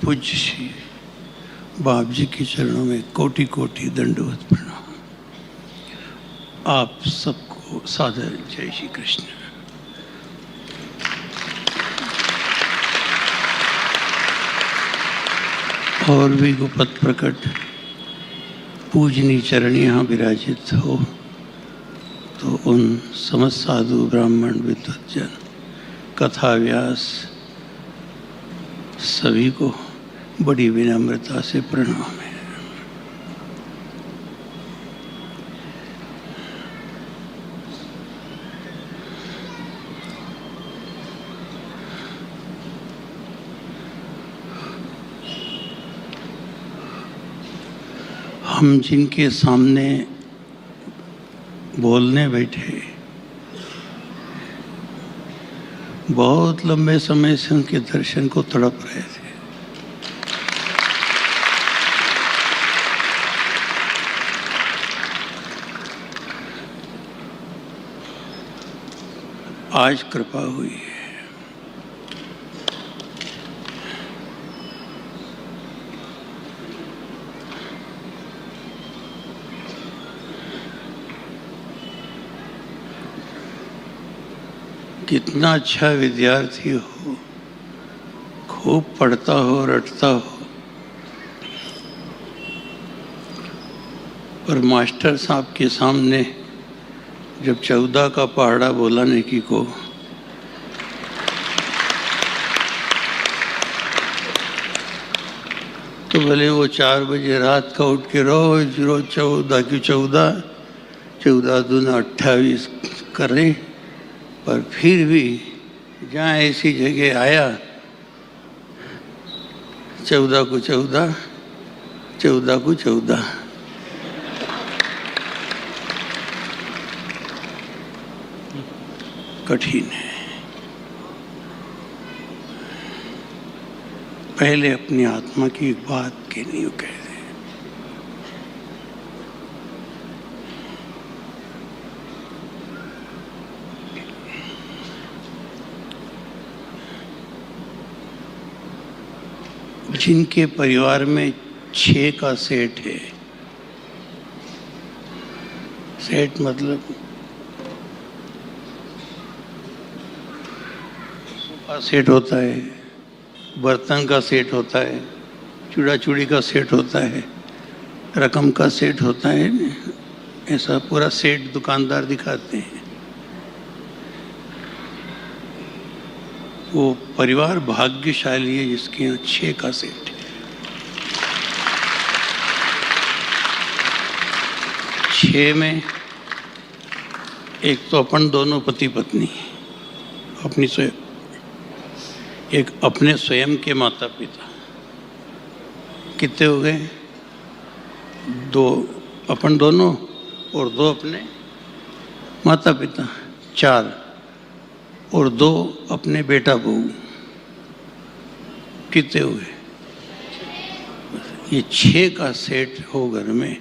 पूज्य श्री बाप जी के चरणों में कोटि कोटि दंडवत प्रणाम। आप सबको सादर जय श्री कृष्ण। और भी गुपत प्रकट पूजनी चरण यहाँ विराजित हो तो उन समस्त साधु ब्राह्मण विद्वज्जन कथा व्यास सभी को बड़ी विनम्रता से प्रणाम है। हम जिनके सामने बोलने बैठे बहुत लंबे समय से उनके दर्शन को तड़प रहे थे। आज कृपा हुई है। कितना अच्छा विद्यार्थी हो, खूब पढ़ता हो, रटता हो, पर मास्टर साहब के सामने जब 14 का पहाड़ा बोलाने की को तो भले वो 4 बजे रात का उठ के रोज 14 की 14 दूना 28 करें, पर फिर भी जहाँ ऐसी जगह आया 14 को 14 को 14 कठिन है। पहले अपनी आत्मा की एक बात कहनी हो कह दे। जिनके परिवार में 6 का सेट है, सेट मतलब सोफा सेट होता है, बर्तन का सेट होता है, चूड़ा चूड़ी का सेट होता है, रकम का सेट होता है, ऐसा पूरा सेट दुकानदार दिखाते हैं। वो परिवार भाग्यशाली है जिसके यहाँ 6 का सेट है। 6 में एक तो अपन दोनों पति पत्नी, अपनी स्वयं, एक अपने स्वयं के माता पिता, कितने हो गए? 2 अपन दोनों और 2 अपने माता पिता, 4, और 2 अपने बेटा बहू, कितने हुए? ये 6 का सेट हो घर में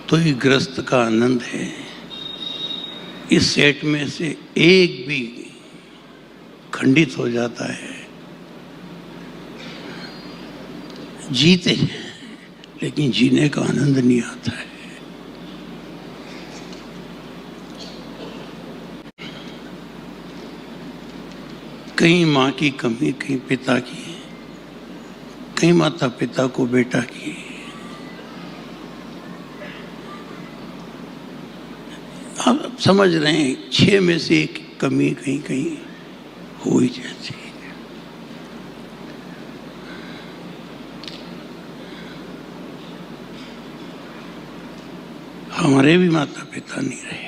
तो ही गृहस्थ का आनंद है। इस सेट में से एक भी खंडित हो जाता है, जीते लेकिन जीने का आनंद नहीं आता है। कहीं माँ की कमी, कहीं पिता की, कहीं माता पिता को बेटा की। आप समझ रहे हैं 6 में से एक कमी कहीं कहीं हो ही जाती है। हमारे भी माता पिता नहीं रहे,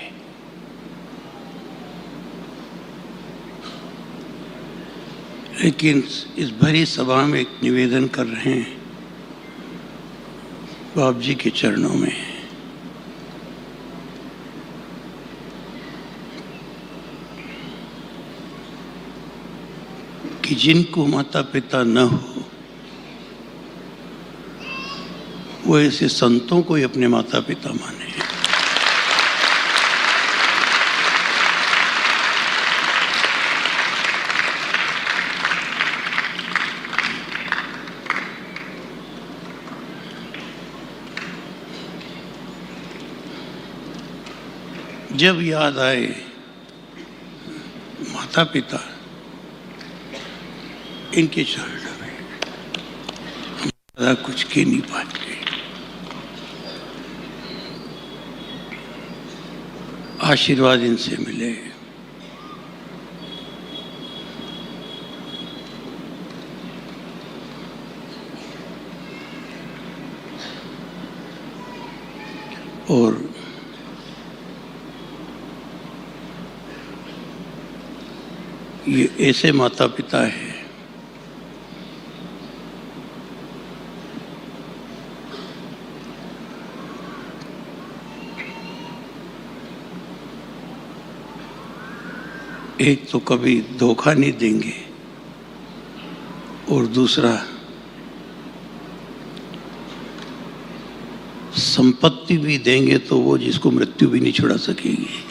लेकिन इस भरी सभा में एक निवेदन कर रहे हैं बाप जी के चरणों में कि जिनको माता पिता न हो वो ऐसे संतों को ही अपने माता पिता माने। जब याद आए माता पिता, इनके चरणों में हम कुछ कह नहीं पाएंगे। आशीर्वाद इनसे मिले। और ये ऐसे माता पिता है एक तो कभी धोखा नहीं देंगे और दूसरा संपत्ति भी देंगे तो वो जिसको मृत्यु भी नहीं छुड़ा सकेगी।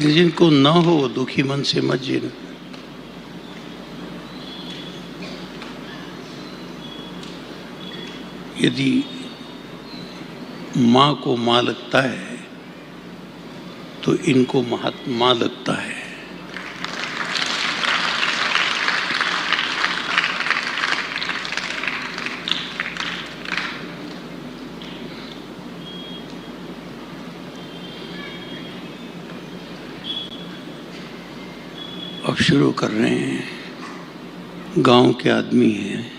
जिनको ना हो वो दुखी मन से मत जीना। यदि माँ को माँ लगता है तो इनको महात्मा लगता है। अब शुरू कर रहे हैं। गांव के आदमी हैं,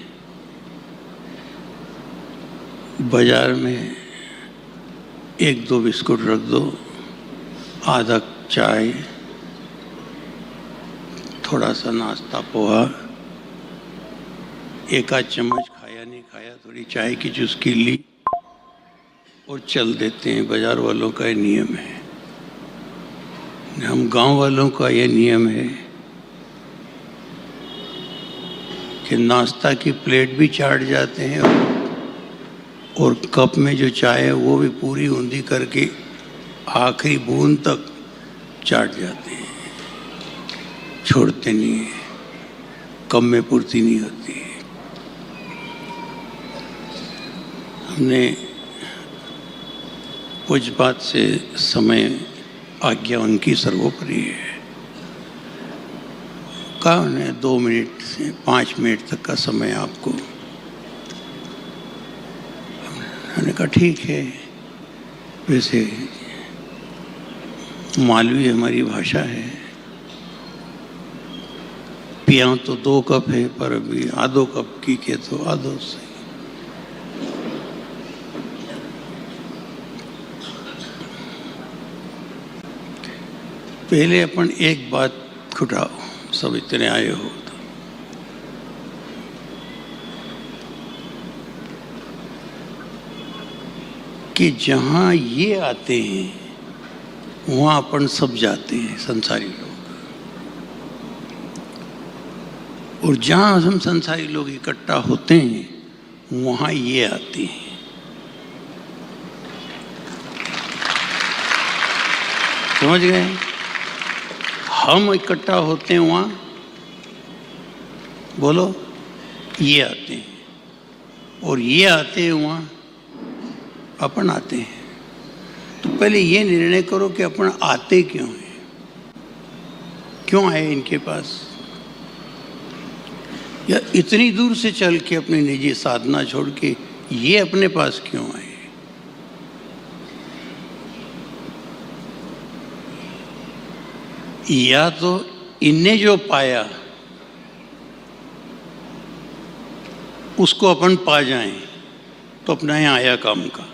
बाजार में एक दो बिस्कुट रख दो, आधा चाय, थोड़ा सा नाश्ता पोहा, एक आध चम्मच खाया नहीं खाया, थोड़ी चाय की चुस्की ली और चल देते हैं। बाजार वालों का ये नियम है। हम गांव वालों का ये नियम है कि नाश्ता की प्लेट भी चाट जाते हैं और कप में जो चाय है वो भी पूरी ऊंधी करके आखिरी बूंद तक चाट जाते हैं, छोड़ते नहीं है। कम में पूर्ति नहीं होती है। हमने कुछ बात से समय आज्ञा उनकी सर्वोपरि है। कहा उन्हें 2 मिनट से 5 मिनट तक का समय आपको। मैंने कहा ठीक है। वैसे मालवी हमारी भाषा है। पिया तो 2 कप है पर अभी आधो कप की के तो आधो से। पहले अपन एक बात खुटाओ, सब इतने आए हो तो। कि जहां ये आते हैं वहां अपन सब जाते हैं, संसारी लोग। और जहां हम संसारी लोग इकट्ठा होते हैं वहां ये आते हैं। समझ गए? हम इकट्ठा होते हैं वहां, बोलो, ये आते हैं। और ये आते हैं वहां, अपन आते हैं। तो पहले ये निर्णय करो कि अपन आते क्यों हैं, क्यों आए इनके पास, या इतनी दूर से चल के अपनी निजी साधना छोड़ के ये अपने पास क्यों आए। या तो इनने जो पाया उसको अपन पा जाएं तो अपना यहाँ आया काम का।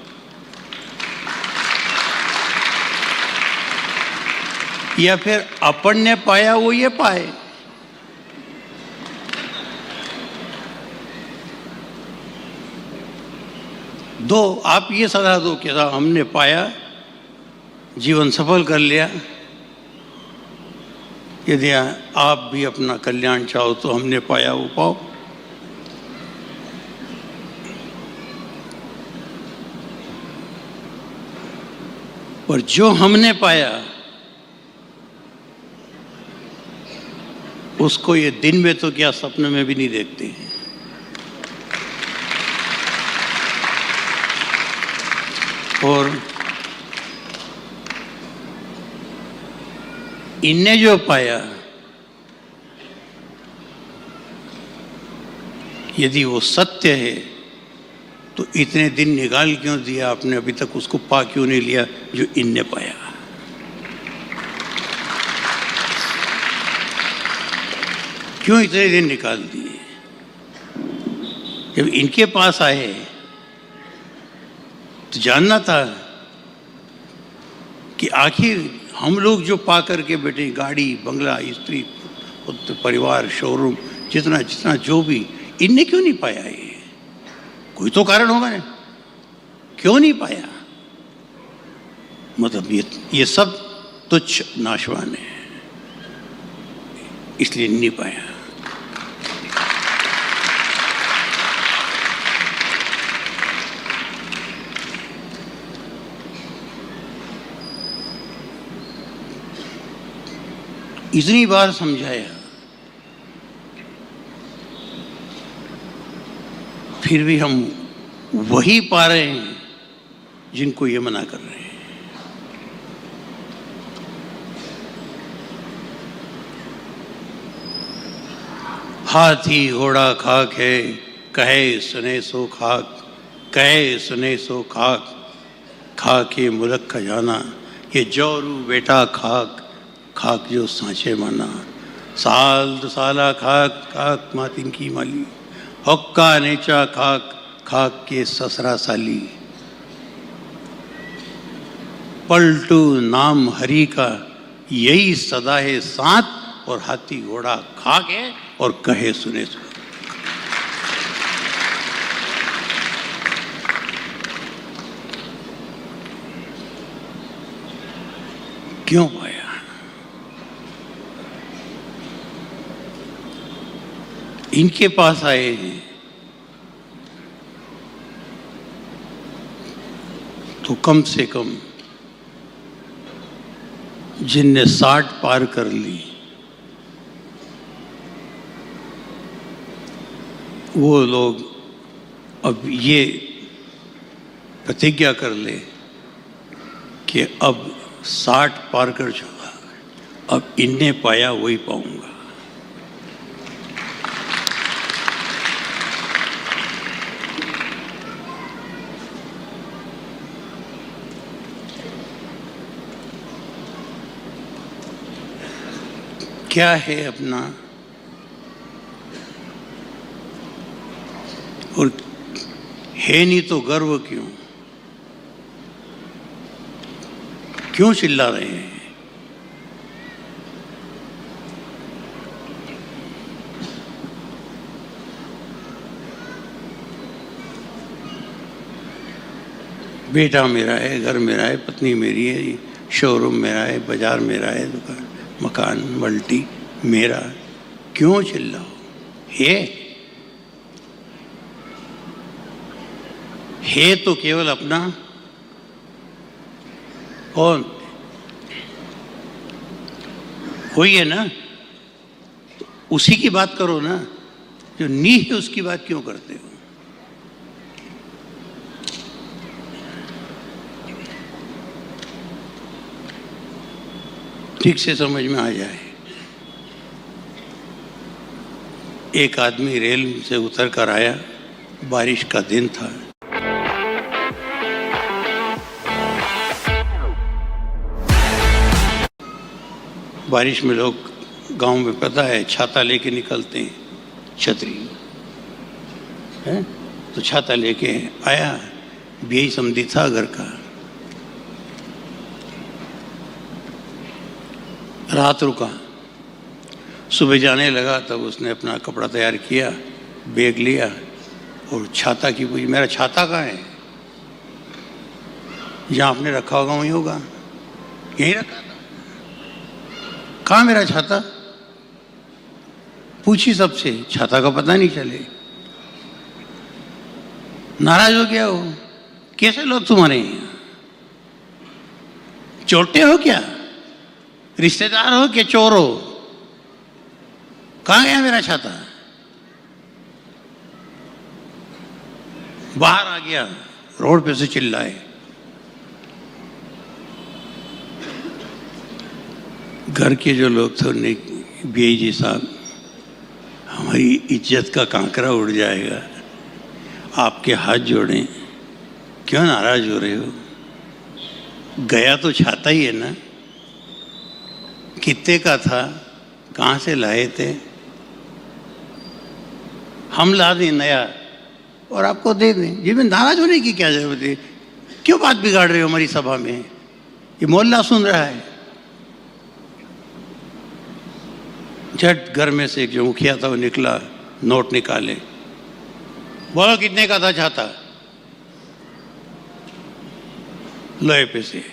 या फिर अपन ने पाया वो ये पाए। दो, आप ये सलाह दो कि साहब हमने पाया, जीवन सफल कर लिया, यदि आप भी अपना कल्याण चाहो तो हमने पाया वो पाओ। पर जो हमने पाया उसको ये दिन में तो क्या सपने में भी नहीं देखते हैं। और इनने जो पाया, यदि वो सत्य है तो इतने दिन निकाल क्यों दिया आपने, अभी तक उसको पा क्यों नहीं लिया जो इनने पाया? क्यों इतने दिन निकाल दिए? जब इनके पास आए तो जानना था कि आखिर हम लोग जो पा करके बैठे, गाड़ी, बंगला, स्त्री, पुत्र, परिवार, शोरूम, जितना जितना जो भी, इनने क्यों नहीं पाया? ये कोई तो कारण होगा ना, क्यों नहीं पाया? मतलब ये सब तुच्छ नाशवान है, इसलिए नहीं पाया। इतनी बार समझाया, फिर भी हम वही पा रहे हैं जिनको ये मना कर रहे हैं। हाथी घोड़ा खाक है, कहे सुने सो खाक, कहे सुने सो खाक, खाके मुल्क खजाना, ये जोरू बेटा खाक, खाक जो सांचे माना, साल दो साला खाक, खाक मातिन की माली, हक्का नेचा खाक, खाक के ससरा साली, पलटू नाम हरि का, यही सदा है साथ, और हाथी घोड़ा खाक है और कहे सुने सो। क्यों पाया? इनके पास आए हैं तो कम से कम जिनने 60 पार कर ली वो लोग अब ये प्रतिज्ञा कर ले कि अब 60 पार कर चुका, अब इनने पाया वही पाऊंगा। क्या है अपना, और है नहीं तो गर्व क्यों? क्यों चिल्ला रहे हैं? बेटा मेरा है, घर मेरा है, पत्नी मेरी है, शोरूम मेरा है, बाजार मेरा है, दुकान, मकान, मल्टी मेरा, क्यों चिल्लाओ? है तो केवल अपना। कौन? कोई है ना, तो उसी की बात करो ना, जो नी है उसकी बात क्यों करते हो? ठीक से समझ में आ जाए। एक आदमी रेल से उतर कर आया, बारिश का दिन था, बारिश में लोग गांव में पता है छाता लेके निकलते हैं, छतरी है, तो छाता लेके आया, बेई समझी था घर का, रात रुका, सुबह जाने लगा, तब उसने अपना कपड़ा तैयार किया, बैग लिया और छाता की पूछी, मेरा छाता कहाँ है? जहाँ आपने रखा होगा वहीं होगा, यहीं रखा था। कहाँ मेरा छाता? पूछी सबसे, छाता का पता नहीं चले। नाराज हो गया वो, कैसे लोग तुम्हारे यहाँ? चोटे हो क्या? रिश्तेदार हो कि चोर हो? कहाँ गया मेरा छाता? बाहर आ गया, रोड पे से चिल्लाए, घर के जो लोग थे उन्हें बीआई जी साहब, हमारी इज्जत का कांकरा उड़ जाएगा, आपके हाथ जोड़ें, क्यों नाराज हो रहे हो? गया तो छाता ही है ना, कितने का था, कहाँ से लाए थे? हम ला दें नया और आपको दे दें, जिसमें नाराज होने की क्या जरूरत है? क्यों बात बिगाड़ रहे हो हमारी सभा में? ये मोहल्ला सुन रहा है। झट घर में से एक जो मुखिया था वो निकला, नोट निकाले, बोलो कितने का था छाता? लोहे पैसे।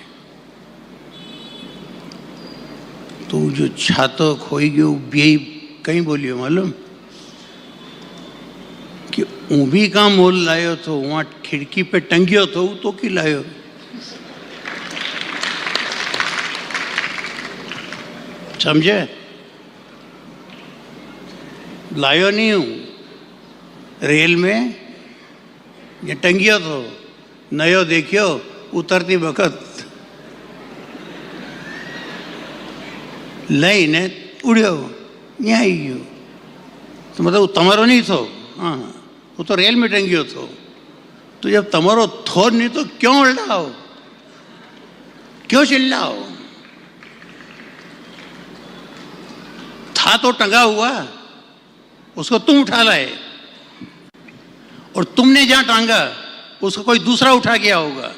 तो जो छातो खोई गयो बीआई कहीं बोलियो मालूम कि ऊभी का मोल लायो तो वहां खिड़की पे टंगियो तो की लायो? समझे? लायो नहीं हूं, रेल में ये टंगियो तो नयो देखियो उतरती वक्त लईने उड़ियो यहाँ आई गयो, तो मतलब तमारो नहीं थो? हाँ, वो तो रेल में टंगियो थो। तो जब तमारो थो नहीं तो क्यों उल्लाओ, क्यों चिल्लाओ? था तो टंगा हुआ, उसको तुम उठा लाए, और तुमने जहां टांगा उसको कोई दूसरा उठा गया होगा,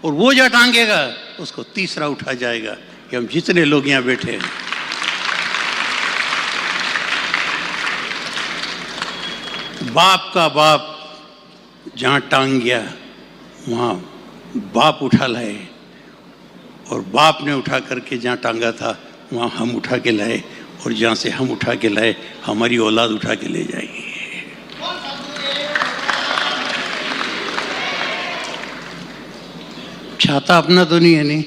और वो जहां टांगेगा उसको तीसरा उठा जाएगा। कि हम जितने लोग यहां बैठे हैं, बाप का बाप जहां टांग गया वहां बाप उठा लाए, और बाप ने उठा करके जहां टांगा था वहां हम उठा के लाए, और जहां से हम उठा के लाए हमारी औलाद उठा के ले जाएगी। छाता अपना तो नहीं है, नहीं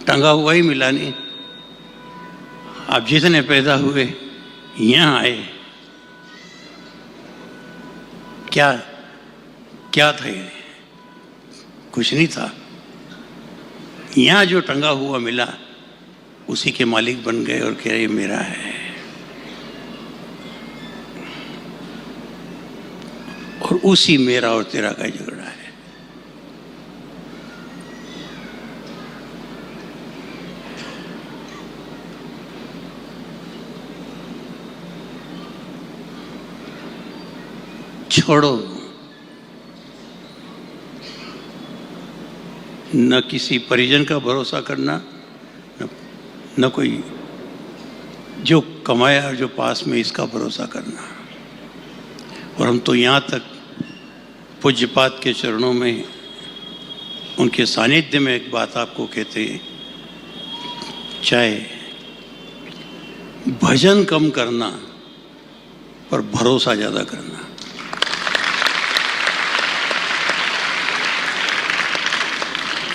टंगा हुआ ही मिला नहीं। आप जितने पैदा हुए यहां आए, क्या क्या था? ये कुछ नहीं था। यहां जो टंगा हुआ मिला उसी के मालिक बन गए और कह रहे मेरा है। और उसी मेरा और तेरा का झगड़ा है। छोड़ो, न किसी परिजन का भरोसा करना, न कोई जो कमाया जो पास में इसका भरोसा करना। और हम तो यहाँ तक पूज्यपाद के चरणों में उनके सानिध्य में एक बात आपको कहते हैं, चाहे भजन कम करना पर भरोसा ज़्यादा करना।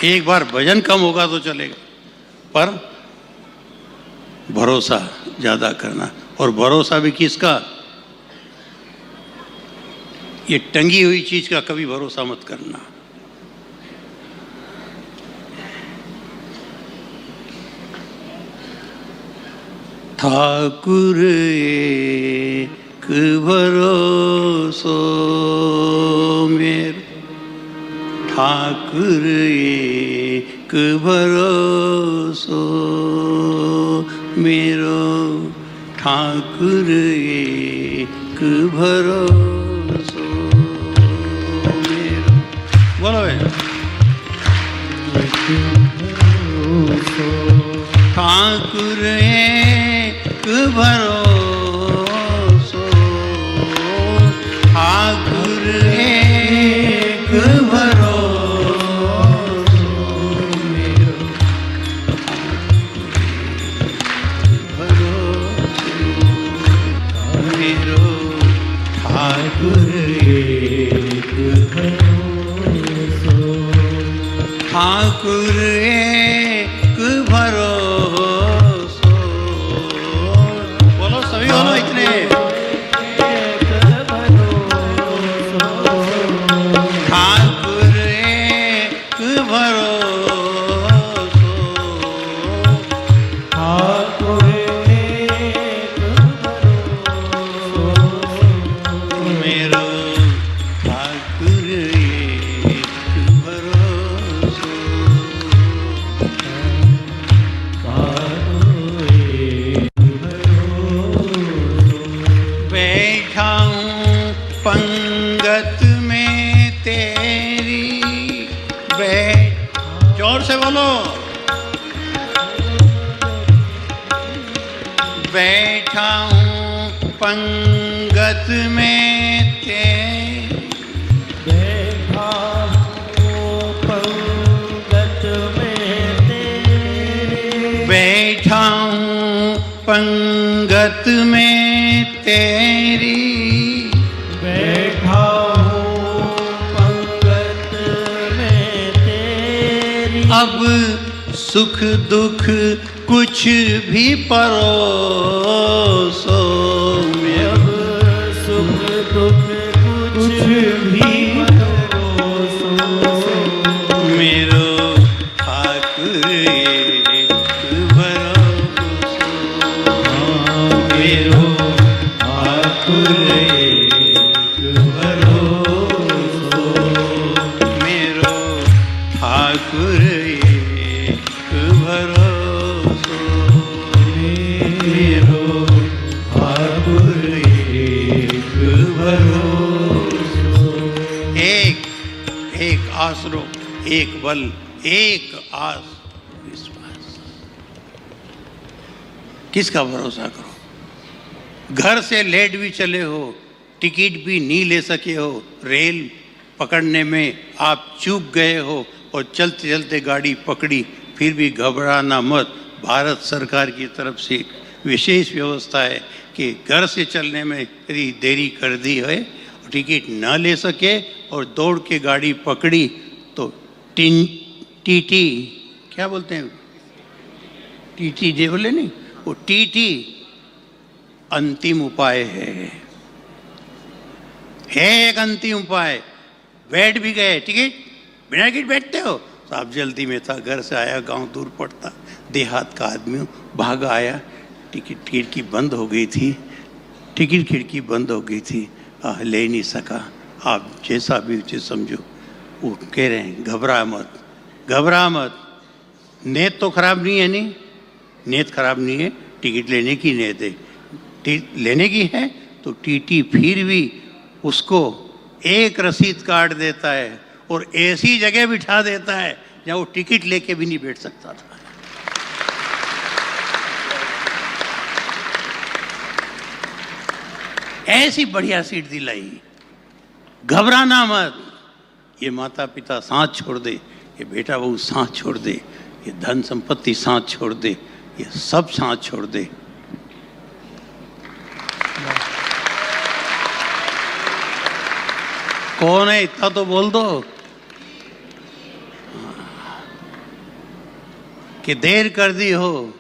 एक बार भजन कम होगा तो चलेगा, पर भरोसा ज़्यादा करना। और भरोसा भी किसका? ये टंगी हुई चीज का कभी भरोसा मत करना। ठाकुर एक भरोसो मेरे, ठाकुर एक भरोसो मेरो, ठाकुर एक भरोसो मेरो। बोलो ठाकुर एक भरोसो, ठाकुर एक भरोसो मेरो, भरोसो मेरो, ठाकुर एक भरोसो, ठाकुर एक भरोसो। बोलो सभी, बोलो इतने। ठाकुर एक भरोसो जोर से बोलो। बैठा हूँ पंगत में तेरे, बैठा हूँ पंगत में तेरे, बैठा हूँ पंगत में तेरी, बैठा हूँ पंगत में तेरी। अब सुख दुख कुछ भी परोसो, अब सुख दुख कुछ भी परोसो, मेरो ठाकुर एक भरोसो, मेरो ठाकुर एक भरोसो, मेरो ठाकुर एक भरोसो, मेरो ठाकुर एक भरोसो। एक आसरो, एक बल, एक आस विश्वास। किसका भरोसा करो? घर से लेट भी चले हो, टिकट भी नहीं ले सके हो, रेल पकड़ने में आप चूक गए हो और चलते चलते गाड़ी पकड़ी, फिर भी घबराना मत। भारत सरकार की तरफ से एक विशेष व्यवस्था है कि घर से चलने में यदि देरी कर दी है, टिकट न ले सके और दौड़ के गाड़ी पकड़ी तो टीटी, क्या बोलते हैं, टीटी जे बोले नहीं, वो टीटी अंतिम उपाय है एक अंतिम उपाय। बैठ भी गए, टिकट बिना टिकट बैठते हो? साहब जल्दी में था, घर से आया, गांव दूर पड़ता, देहात का आदमी हूँ, भागा आया, टिकट खिड़की बंद हो गई थी, टिकट खिड़की बंद हो गई थी, ले नहीं सका। आप जैसा भी उसे समझो। वो कह रहे हैं घबरा मत, घबरा मत, नीयत तो खराब नहीं है, नहीं नीयत खराब नहीं है, टिकट लेने की नीयत है, लेने की है तो टीटी फिर भी उसको एक रसीद काट देता है और ऐसी जगह बिठा देता है जहाँ वो टिकट लेके भी नहीं बैठ सकता था। ऐसी बढ़िया सीट दिलाई। घबराना मत, ये माता पिता साथ छोड़ दे, ये बेटा बहू साथ छोड़ दे, ये धन संपत्ति साथ छोड़ दे, ये सब साथ छोड़ दे। कौन है इतना तो बोल दो कि देर कर दी हो,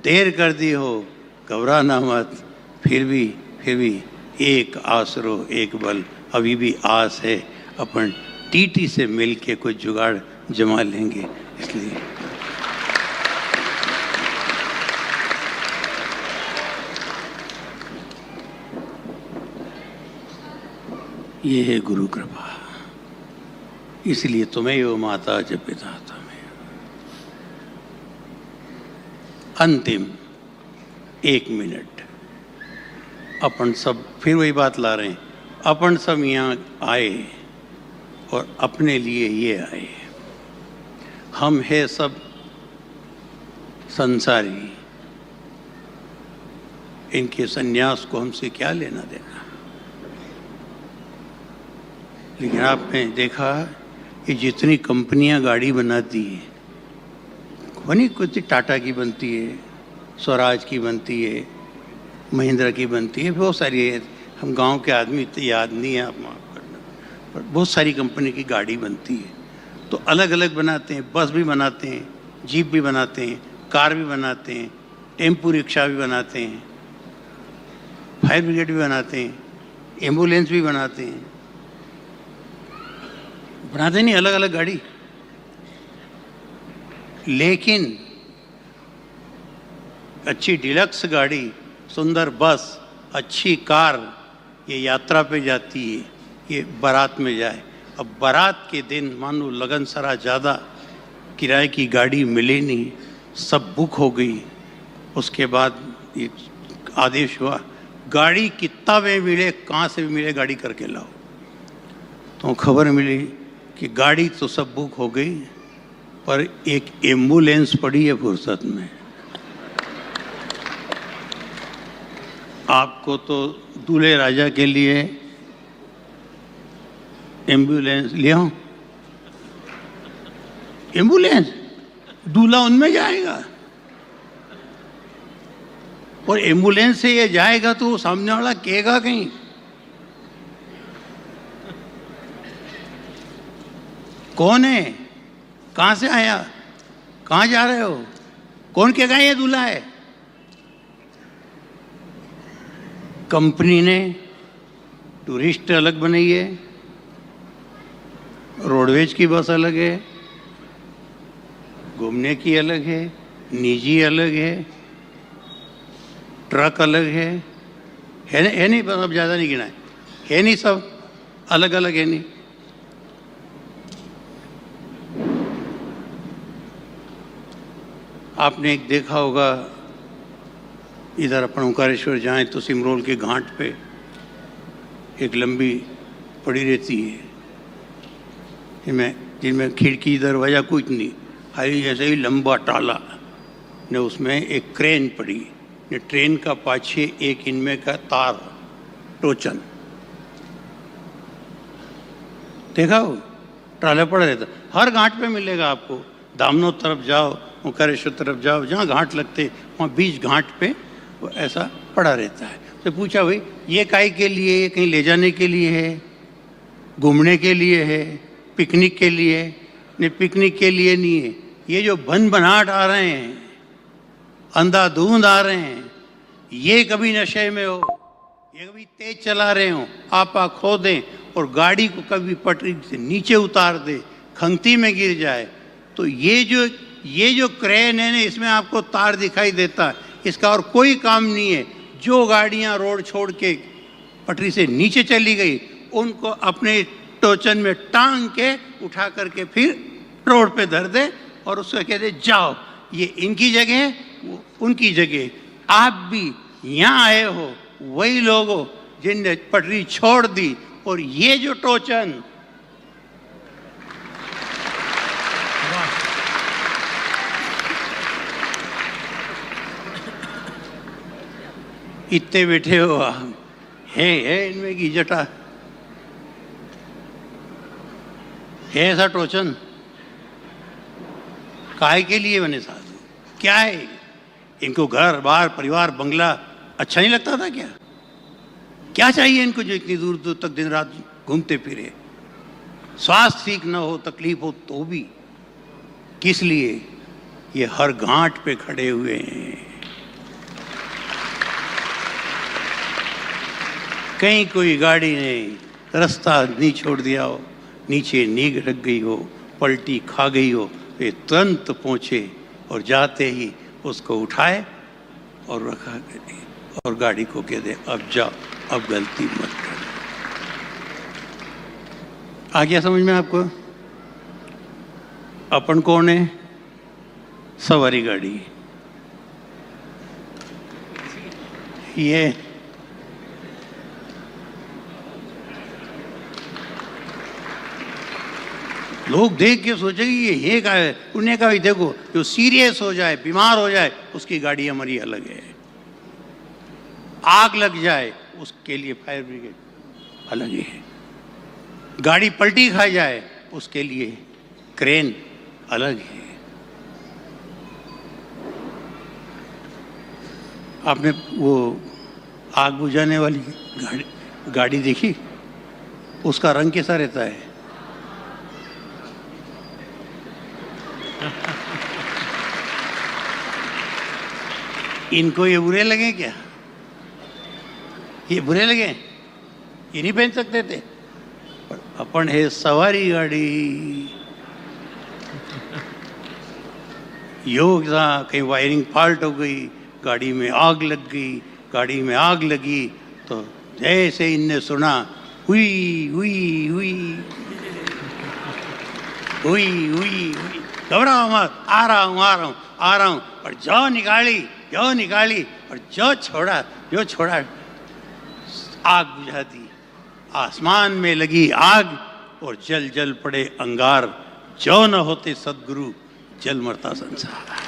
देर कर दी हो, घबराना मत, फिर भी एक आसरो एक बल, अभी भी आस है, अपन टीटी से मिल के कुछ जुगाड़ जमा लेंगे। इसलिए ये है गुरु कृपा, इसलिए तुम्हें वो माता च पिता तुम्हें। अंतिम 1 मिनट, अपन सब फिर वही बात ला रहे हैं, अपन सब यहाँ आए और अपने लिए ये आए। हम है सब संसारी, इनके सन्यास को हमसे क्या लेना देना। लेकिन आपने देखा कि जितनी कंपनियां गाड़ी बनाती हैं, वही कुछ टाटा की बनती है, स्वराज की बनती है, महिंद्रा की बनती है, बहुत सारी है। हम गांव के आदमी इतने याद नहीं है, आप माफ़ करना, पर बहुत सारी कंपनी की गाड़ी बनती है। तो अलग अलग बनाते हैं, बस भी बनाते हैं, जीप भी बनाते हैं, कार भी बनाते हैं, टेम्पू रिक्शा भी बनाते हैं, फायर ब्रिगेड भी बनाते हैं, एम्बुलेंस भी बनाते हैं, बनाते नहीं अलग अलग गाड़ी। लेकिन अच्छी डिलक्स गाड़ी, सुंदर बस, अच्छी कार, ये यात्रा पे जाती है, ये बारात में जाए। अब बारात के दिन मानो लगन सरा ज़्यादा, किराए की गाड़ी मिले नहीं, सब बुक हो गई। उसके बाद ये आदेश हुआ, गाड़ी कितना में मिले, कहाँ से भी मिले, गाड़ी करके लाओ। तो खबर मिली कि गाड़ी तो सब बुक हो गई, पर एक एम्बुलेंस पड़ी है फुर्सत में। आपको तो दूल्हे राजा के लिए एम्बुलेंस ले आओ। एम्बुलेंस, दूल्हा उनमें जाएगा और एम्बुलेंस से ये जाएगा तो सामने वाला कहेगा कहीं। कौन है, कहां से आया, कहां जा रहे हो, कौन कहेगा ये दूल्हा है? कंपनी ने टूरिस्ट अलग बनाई है, रोडवेज की बस अलग है, घूमने की अलग है, निजी अलग है, ट्रक अलग है नहीं, बस अब ज़्यादा नहीं गिना है नहीं, सब अलग अलग है नहीं। आपने एक देखा होगा, इधर अपन ओंकारेश्वर जाएं तो सिमरोल के घाट पे एक लंबी पड़ी रहती है, जिनमें खिड़की दरवाजा कुछ नहीं, खाली जैसे ही लंबा टाला ने, उसमें एक क्रेन पड़ी ने, ट्रेन का पाछे एक इनमें का तार टोचन देखा हो, ट्राला पड़ा रहता। हर घाट पे मिलेगा आपको, दामनो तरफ जाओ, ओंकारेश्वर तरफ जाओ, जहाँ घाट लगते वहाँ बीच घाट पे वो ऐसा पड़ा रहता है। तो पूछा भाई ये काहे के लिए, कहीं ले जाने के लिए है, घूमने के लिए है, पिकनिक के लिए? नहीं, पिकनिक के लिए नहीं है। ये जो बन बनाहट आ रहे हैं, अंधाधुंध आ रहे हैं, ये कभी नशे में हो, ये कभी तेज चला रहे हो, आपा खो दें और गाड़ी को कभी पटरी से नीचे उतार दे, खंगती में गिर जाए, तो ये जो क्रेन है ना, इसमें आपको तार दिखाई देता है, इसका और कोई काम नहीं है। जो गाड़ियां रोड छोड़ के पटरी से नीचे चली गई, उनको अपने टोचन में टांग के उठा करके फिर रोड पे धर दे और उसको कह दे जाओ, ये इनकी जगह है, वो उनकी जगह। आप भी यहाँ आए हो, वही लोग हो जिनने पटरी छोड़ दी, और ये जो टोचन, इतने बैठे हो, है इनमें की जटा, है ऐसा टोचन? काहे के लिए बने साधु? क्या है इनको? घर बार परिवार बंगला अच्छा नहीं लगता था क्या? क्या चाहिए इनको जो इतनी दूर दूर तक दिन रात घूमते फिरे? स्वास्थ्य ठीक न हो, तकलीफ हो तो भी, किस लिए? ये हर घाट पे खड़े हुए हैं। कहीं कोई गाड़ी ने रास्ता नहीं छोड़ दिया हो, नीचे नींद लग गई हो, पलटी खा गई हो, वे तुरंत पहुंचे और जाते ही उसको उठाए और रखा और गाड़ी को कह दे अब जाओ, अब गलती मत कर। आ गया समझ में आपको? अपन कौन है? सवारी गाड़ी। ये लोग देख के सोचेंगे ये का है, उन्हें का भी देखो, जो सीरियस हो जाए, बीमार हो जाए, उसकी गाड़ी हमारी अलग है। आग लग जाए उसके लिए फायर ब्रिगेड अलग है। गाड़ी पलटी खा जाए उसके लिए क्रेन अलग है। आपने वो आग बुझाने वाली गाड़ी देखी? उसका रंग कैसा रहता है? इनको ये बुरे लगे क्या? ये बुरे लगे? ये नहीं पहन सकते थे? पर अपन है सवारी गाड़ी। योग था, कहीं वायरिंग फॉल्ट हो गई, गाड़ी में आग लग गई, गाड़ी में आग लगी तो जैसे इनने सुना हुई हुई हुई हुई हुई, घबराओ मत, आ रहा हूँ आ रहा हूँ आ रहा हूँ, और जो निकाली और जो छोड़ा आग बुझा दी। आसमान में लगी आग और जल जल पड़े अंगार। जो न होते सदगुरु जल मरता संसार।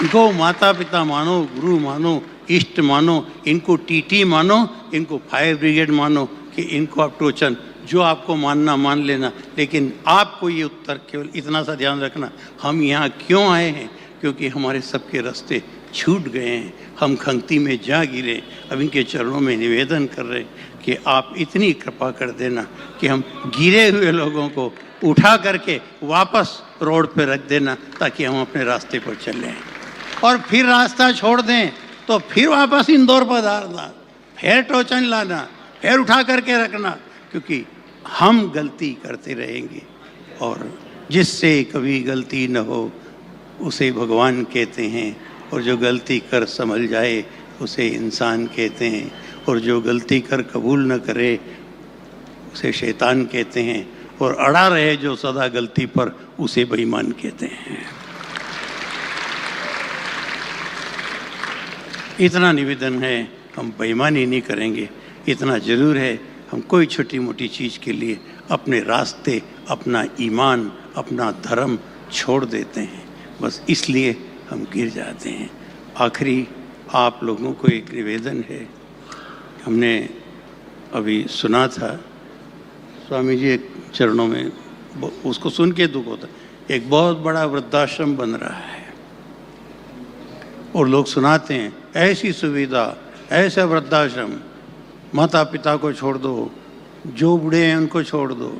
गौ माता पिता मानो, गुरु मानो, इष्ट मानो, इनको टीटी मानो, इनको फायर ब्रिगेड मानो, कि इनको आप टोचन, जो आपको मानना मान लेना। लेकिन आपको ये उत्तर केवल इतना सा ध्यान रखना, हम यहाँ क्यों आए हैं? क्योंकि हमारे सबके रास्ते छूट गए हैं, हम खंगती में जा गिरे। अब इनके चरणों में निवेदन कर रहे कि आप इतनी कृपा कर देना कि हम गिरे हुए लोगों को उठा करके वापस रोड पे रख देना, ताकि हम अपने रास्ते पर चलें। और फिर रास्ता छोड़ दें तो फिर वापस इंदौर पधारना, फिर टोचन लाना, फिर उठा करके रखना, क्योंकि हम गलती करते रहेंगे। और जिससे कभी गलती न हो उसे भगवान कहते हैं, और जो गलती कर संभल जाए उसे इंसान कहते हैं, और जो गलती कर कबूल न करे उसे शैतान कहते हैं, और अड़ा रहे जो सदा गलती पर उसे बेईमान कहते हैं। इतना निवेदन है, हम बेईमानी नहीं करेंगे। इतना ज़रूर है, हम कोई छोटी मोटी चीज़ के लिए अपने रास्ते, अपना ईमान, अपना धर्म छोड़ देते हैं, बस इसलिए हम गिर जाते हैं। आखिरी आप लोगों को एक निवेदन है, हमने अभी सुना था स्वामी जी एक चरणों में, उसको सुन के दुख होता है। एक बहुत बड़ा वृद्धाश्रम बन रहा है और लोग सुनाते हैं ऐसी सुविधा, ऐसा वृद्धाश्रम, माता पिता को छोड़ दो, जो बूढ़े हैं उनको छोड़ दो।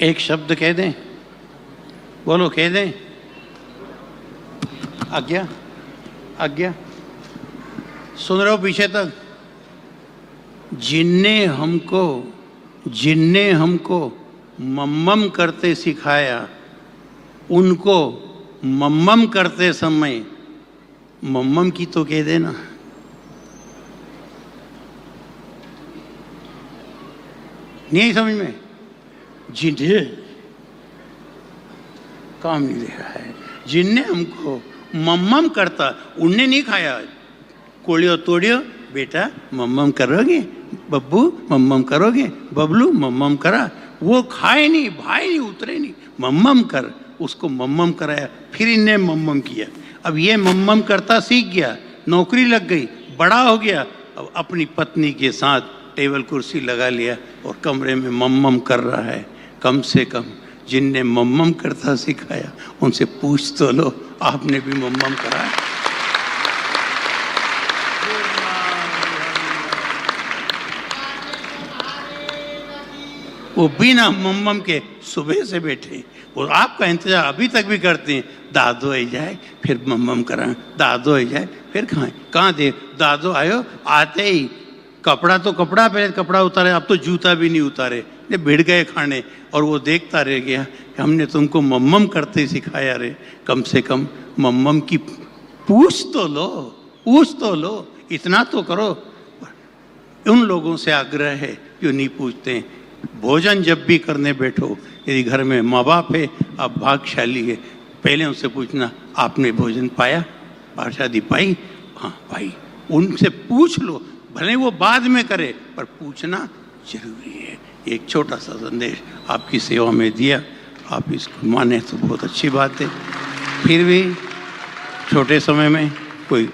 एक शब्द कह दें, बोलो कह दें, आज्ञा, आज्ञा। सुन रहे हो पीछे तक? जिनने हमको मम्मम करते सिखाया, उनको मम्मम करते समय मम्मम की तो कह देना। नहीं समझ में? जिन्हें काम नहीं दे रहा है, जिनने हमको मम्मम करता, उनने नहीं खाया। कोड़ियो तोड़ियो बेटा मम्मम करोगे, बब्बू मम्मम करोगे, बबलू मम्मम करा, वो खाए नहीं, भाई नहीं, उतरे नहीं, मम्मम कर, उसको मम्मम कराया, फिर इनने मम्मम किया। अब ये मम्मम करता सीख गया, नौकरी लग गई, बड़ा हो गया, अब अपनी पत्नी के साथ टेबल कुर्सी लगा लिया और कमरे में मम्मम कर रहा है। कम से कम जिनने मम्मम करता सिखाया उनसे पूछ तो लो, आपने भी मम्मम कराया? वो बिना मम्मम के सुबह से बैठे, वो आपका इंतजार अभी तक भी करते हैं। दादो आ जाए फिर मम्मम कराएं, दादो आ जाए फिर खाएं। कहाँ दे दादो आयो, आते ही कपड़ा तो कपड़ा पहले कपड़ा उतारे, अब तो जूता भी नहीं उतारे, ने भिड़ गए खाने। और वो देखता रह गया कि हमने तुमको मम्मम करते सिखाया रे, कम से कम मम्मम की पूछ तो लो, पूछ तो लो, इतना तो करो। उन लोगों से आग्रह है जो नहीं पूछते हैं। भोजन जब भी करने बैठो, यदि घर में माँ बाप है, आप भाग्यशाली है, पहले उनसे पूछना आपने भोजन पाया, प्रसादी पाई? हाँ पाई। उनसे पूछ लो, भले वो बाद में करे, पर पूछना जरूरी है। एक छोटा सा संदेश आपकी सेवा में दिया, आप इसको माने तो बहुत अच्छी बात है। फिर भी छोटे समय में कोई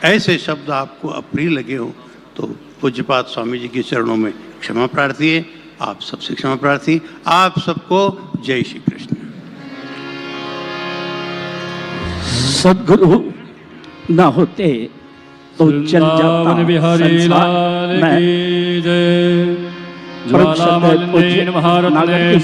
ऐसे शब्द आपको अप्रिय लगे हो तो पूज्यपाद स्वामी जी के चरणों में क्षमा प्रार्थी है। आप सबसे क्षमा प्रार्थी। आप सबको जय श्री कृष्ण। सद्गुरु ना होते तो चल जाता बिहारी संसार लाल में। की जय। ज्वालामल महारत्ने